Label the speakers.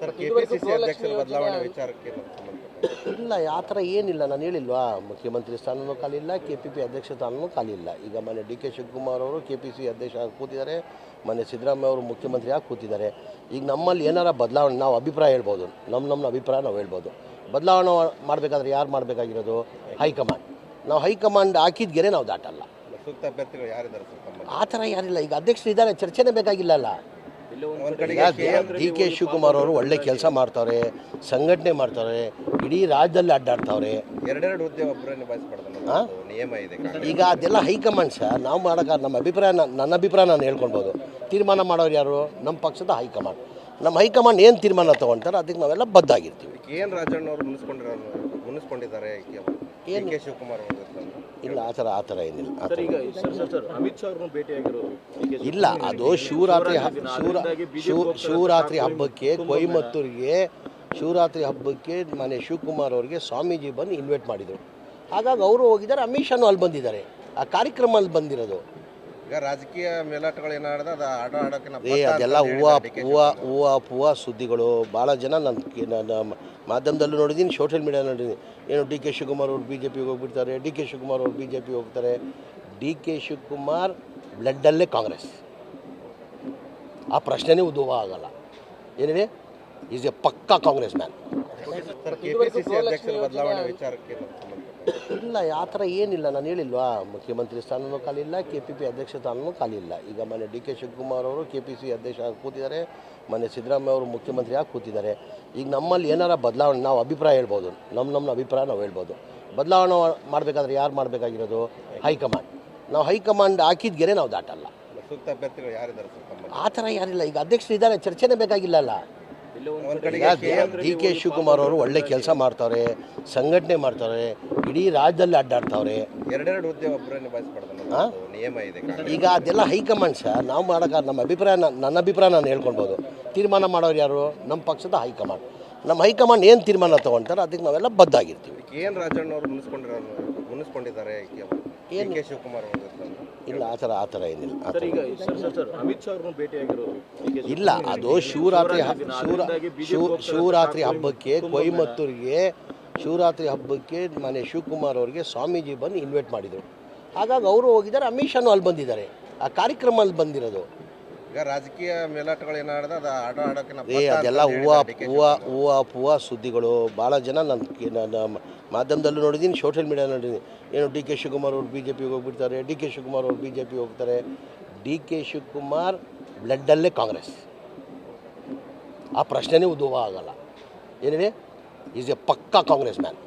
Speaker 1: Sir KPCC ಅಧ್ಯಕ್ಷರ ಬದಲಾವಣೆ ವಿಚಾರಕ್ಕೆ
Speaker 2: ಇಲ್ಲ ಆ ಥರ ಏನಿಲ್ಲ, ನಾನು ಹೇಳಿಲ್ವಾ, ಮುಖ್ಯಮಂತ್ರಿ ಸ್ಥಾನವೂ ಖಾಲಿಲ್ಲ, KPP ಅಧ್ಯಕ್ಷ ಸ್ಥಾನವೂ ಖಾಲಿಲ್ಲ. ಈಗ ಮೊನ್ನೆ DK ಶಿವಕುಮಾರ್ ಅವರು KPC ಅಧ್ಯಕ್ಷ ಆಗಿ ಕೂತಿದ್ದಾರೆ, ಮೊನ್ನೆ ಸಿದ್ದರಾಮಯ್ಯ ಅವರು ಮುಖ್ಯಮಂತ್ರಿ ಆಗಿ ಕೂತಿದ್ದಾರೆ. ಈಗ ನಮ್ಮಲ್ಲಿ ಏನಾರ ಬದಲಾವಣೆ ನಾವು ಅಭಿಪ್ರಾಯ ಹೇಳ್ಬೋದು, ನಮ್ಮ ಅಭಿಪ್ರಾಯ ನಾವು ಹೇಳ್ಬೋದು. ಬದಲಾವಣೆ ಮಾಡಬೇಕಾದ್ರೆ ಯಾರು ಮಾಡಬೇಕಾಗಿರೋದು? ಹೈಕಮಾಂಡ್. ನಾವು ಹೈಕಮಾಂಡ್ ಹಾಕಿದ್ಗೆರೆ ನಾವು ದಾಟಲ್ಲ.
Speaker 1: ಸೂಕ್ತ ಅಭ್ಯರ್ಥಿಗಳು ಯಾರಿದ್ದಾರೆ ಸರ್?
Speaker 2: ಆ ಥರ ಯಾರಿಲ್ಲ. ಈಗ ಅಧ್ಯಕ್ಷರು ಇದ್ದಾರೆ, ಚರ್ಚೆನೇ ಬೇಕಾಗಿಲ್ಲಲ್ಲ. DK ಶಿವಕುಮಾರ್ ಅವರು ಒಳ್ಳೆ ಕೆಲಸ ಮಾಡ್ತಾರೆ, ಸಂಘಟನೆ ಮಾಡ್ತಾರೆ, ಇಡೀ ರಾಜ್ಯದಲ್ಲಿ ಅಡ್ಡಾಡ್ತಾವ್ರೆ.
Speaker 1: ಎರಡೆರಡು ಹುದ್ದೆ ಒಬ್ಬರೇ ನಿಭಾಯಿಸಬಾರ್ದು ನಿಯಮ ಇದೆ.
Speaker 2: ಈಗ ಅದೆಲ್ಲ ಹೈಕಮಾಂಡ್ ಸರ್, ನಾವು ಮಾಡೋಕೆ ನಮ್ಮ ಅಭಿಪ್ರಾಯ, ನನ್ನ ಅಭಿಪ್ರಾಯ ನಾನು ಹೇಳ್ಕೊಳ್ಬೋದು. ತೀರ್ಮಾನ ಮಾಡೋರು ಯಾರು? ನಮ್ಮ ಪಕ್ಷದ ಹೈಕಮಾಂಡ್. ನಮ್ಮ ಹೈಕಮಾಂಡ್ ಏನು ತೀರ್ಮಾನ ತೊಗೊಳ್ತಾರೆ ಅದಕ್ಕೆ ನಾವೆಲ್ಲ ಬದ್ಧಾಗಿರ್ತೀವಿ.
Speaker 1: KN ರಾಜಣ್ಣ ಅವರು ಮುನಿಸ್ಕೊಂಡಿದ್ದಾರೆ ಏನು DK ಶಿವಕುಮಾರ್ ಅವರು?
Speaker 2: ಇಲ್ಲ ಆ ಥರ ಏನಿಲ್ಲ.
Speaker 3: ಅಮಿತ್ ಶಾ ಅವ್ರನ್ನು ಭೇಟಿಯಾಗಿರೋದು
Speaker 2: ಇಲ್ಲ, ಅದು ಶಿವರಾತ್ರಿ ಹಬ್ಬಕ್ಕೆ ಕೊಯಮತ್ತೂರಿಗೆ ಶಿವರಾತ್ರಿ ಹಬ್ಬಕ್ಕೆ ಮನೆ ಶಿವಕುಮಾರ್ ಅವರಿಗೆ ಸ್ವಾಮೀಜಿ ಬಂದು ಇನ್ವೈಟ್ ಮಾಡಿದರು. ಹಾಗಾಗಿ ಅವರು ಹೋಗಿದ್ದಾರೆ, ಅಮಿತ್ ಶಾನು ಅಲ್ಲಿ ಬಂದಿದ್ದಾರೆ. ಆ ಕಾರ್ಯಕ್ರಮ ಅಲ್ಲಿ ಬಂದಿರೋದು.
Speaker 1: ಈಗ ರಾಜಕೀಯ ಮೇಲಾಟಗಳು ಏನಾಡಿದ ಅದು ಆಟ ಆಡೋಕೆ
Speaker 2: ಅದೆಲ್ಲ ಹೂವ ಸುದ್ದಿಗಳು. ಭಾಳ ಜನ ನನ್ನ ಮಾಧ್ಯಮದಲ್ಲೂ ನೋಡಿದ್ದೀನಿ, ಸೋಷಿಯಲ್ ಮೀಡಿಯಾ ನೋಡಿದ್ದೀನಿ. ಏನು DK ಶಿವಕುಮಾರ್ ಅವರು BJP ಹೋಗ್ಬಿಡ್ತಾರೆ, DK ಶಿವಕುಮಾರ್ ಅವರು BJP ಹೋಗ್ತಾರೆ. DK ಶಿವಕುಮಾರ್ ಬ್ಲಡ್ಡಲ್ಲೇ ಕಾಂಗ್ರೆಸ್, ಆ ಪ್ರಶ್ನೆನೇ ಉದ್ಭವ ಆಗಲ್ಲ. ಏನಿದೆ, ಈಸ್ ಎ ಪಕ್ಕಾ ಕಾಂಗ್ರೆಸ್ ಮ್ಯಾನ್.
Speaker 1: ಸರ್ ಕೆಪಿಸಿಸಿ ಅಧ್ಯಕ್ಷರ ಬದಲಾವಣೆ ವಿಚಾರಕ್ಕೆ
Speaker 2: ಇಲ್ಲ ಆ ಥರ ಏನಿಲ್ಲ, ನಾನು ಹೇಳಿಲ್ವಾ, ಮುಖ್ಯಮಂತ್ರಿ ಸ್ಥಾನವೂ ಖಾಲಿಲ್ಲ, KPP ಅಧ್ಯಕ್ಷ ಸ್ಥಾನವೂ ಖಾಲಿಲ್ಲ. ಈಗ ಮೊನ್ನೆ DK ಶಿವಕುಮಾರ್ ಅವರು KPC ಅಧ್ಯಕ್ಷ ಆಗಿ ಕೂತಿದ್ದಾರೆ, ಮೊನ್ನೆ ಸಿದ್ದರಾಮಯ್ಯ ಅವರು ಮುಖ್ಯಮಂತ್ರಿ ಆಗಿ ಕೂತಿದ್ದಾರೆ. ಈಗ ನಮ್ಮಲ್ಲಿ ಏನಾರ ಬದಲಾವಣೆ ನಾವು ಅಭಿಪ್ರಾಯ ಹೇಳ್ಬೋದು, ನಮ್ಮ ಅಭಿಪ್ರಾಯ ನಾವು ಹೇಳ್ಬೋದು. ಬದಲಾವಣೆ ಮಾಡಬೇಕಾದ್ರೆ ಯಾರು ಮಾಡಬೇಕಾಗಿರೋದು? ಹೈಕಮಾಂಡ್. ನಾವು ಹೈಕಮಾಂಡ್ ಹಾಕಿದ್ಗೆರೆ ನಾವು ದಾಟಲ್ಲ.
Speaker 1: ಸೂಕ್ತ ಅಭ್ಯರ್ಥಿಗಳು ಯಾರಿದ್ದಾರೆ ಸರ್?
Speaker 2: ಆ ಥರ ಯಾರಿಲ್ಲ. ಈಗ ಅಧ್ಯಕ್ಷರು ಇದ್ದಾರೆ, ಚರ್ಚೆನೇ ಬೇಕಾಗಿಲ್ಲಲ್ಲ. DK ಶಿವಕುಮಾರ್ ಅವರು ಒಳ್ಳೆ ಕೆಲಸ ಮಾಡ್ತಾರೆ, ಸಂಘಟನೆ ಮಾಡ್ತಾರೆ, ಇಡೀ ರಾಜ್ಯದಲ್ಲಿ ಅಡ್ಡಾಡ್ತಾವ್ರೆ.
Speaker 1: ಎರಡೆರಡು ಹುದ್ದೆ ಒಬ್ಬರೇ ನಿಭಾಯಿಸಬಾರ್ದು ನಿಯಮ ಇದೆ.
Speaker 2: ಈಗ ಅದೆಲ್ಲ ಹೈಕಮಾಂಡ್ ಸರ್, ನಾವು ಮಾಡೋಕೆ ನಮ್ಮ ಅಭಿಪ್ರಾಯ, ನನ್ನ ಅಭಿಪ್ರಾಯ ನಾನು ಹೇಳ್ಕೊಳ್ಬೋದು. ತೀರ್ಮಾನ ಮಾಡೋರು ಯಾರು? ನಮ್ಮ ಪಕ್ಷದ ಹೈಕಮಾಂಡ್. ನಮ್ಮ ಹೈಕಮಾಂಡ್ ಏನು ತೀರ್ಮಾನ ತೊಗೊಳ್ತಾರೆ ಅದಕ್ಕೆ ನಾವೆಲ್ಲ ಬದ್ಧಾಗಿರ್ತೀವಿ.
Speaker 1: KN ರಾಜಣ್ಣ ಅವರು ಮುನಿಸ್ಕೊಂಡಿದ್ದಾರೆ DK ಶಿವಕುಮಾರ್ ಅವರು?
Speaker 2: ಇಲ್ಲ ಆ ಥರ ಏನಿಲ್ಲ.
Speaker 3: ಅಮಿತ್ ಶಾ ಅವ್ರನ್ನು ಭೇಟಿಯಾಗಿರೋದು
Speaker 2: ಇಲ್ಲ, ಅದು ಶಿವರಾತ್ರಿ ಹಬ್ಬಕ್ಕೆ ಕೊಯಮತ್ತೂರಿಗೆ ಶಿವರಾತ್ರಿ ಹಬ್ಬಕ್ಕೆ ಮನೆ ಶಿವಕುಮಾರ್ ಅವರಿಗೆ ಸ್ವಾಮೀಜಿ ಬಂದು ಇನ್ವೈಟ್ ಮಾಡಿದರು. ಹಾಗಾಗಿ ಅವರು ಹೋಗಿದ್ದಾರೆ, ಅಮಿತ್ ಶಾನು ಅಲ್ಲಿ ಬಂದಿದ್ದಾರೆ. ಆ ಕಾರ್ಯಕ್ರಮ ಅಲ್ಲಿ ಬಂದಿರೋದು.
Speaker 1: ಈಗ ರಾಜಕೀಯ ಮೇಲಾಟಗಳು ಏನಾಡಿದ ಅದು ಆಟ ಆಡೋಕೆ
Speaker 2: ಅದೆಲ್ಲ ಹೂವ ಸುದ್ದಿಗಳು. ಭಾಳ ಜನ ನನ್ನ ಮಾಧ್ಯಮದಲ್ಲೂ ನೋಡಿದ್ದೀನಿ, ಸೋಷಿಯಲ್ ಮೀಡಿಯಾ ನೋಡಿದ್ದೀನಿ. ಏನು DK ಶಿವಕುಮಾರ್ ಅವರು BJP ಹೋಗ್ಬಿಡ್ತಾರೆ, DK ಶಿವಕುಮಾರ್ ಅವರು BJP ಹೋಗ್ತಾರೆ. DK ಶಿವಕುಮಾರ್ ಬ್ಲಡ್ಡಲ್ಲೇ ಕಾಂಗ್ರೆಸ್, ಆ ಪ್ರಶ್ನೆನೇ ಉದ್ಭವ ಆಗಲ್ಲ. ಏನಿದೆ, ಈಸ್ ಎ ಪಕ್ಕಾ ಕಾಂಗ್ರೆಸ್ ಮ್ಯಾನ್.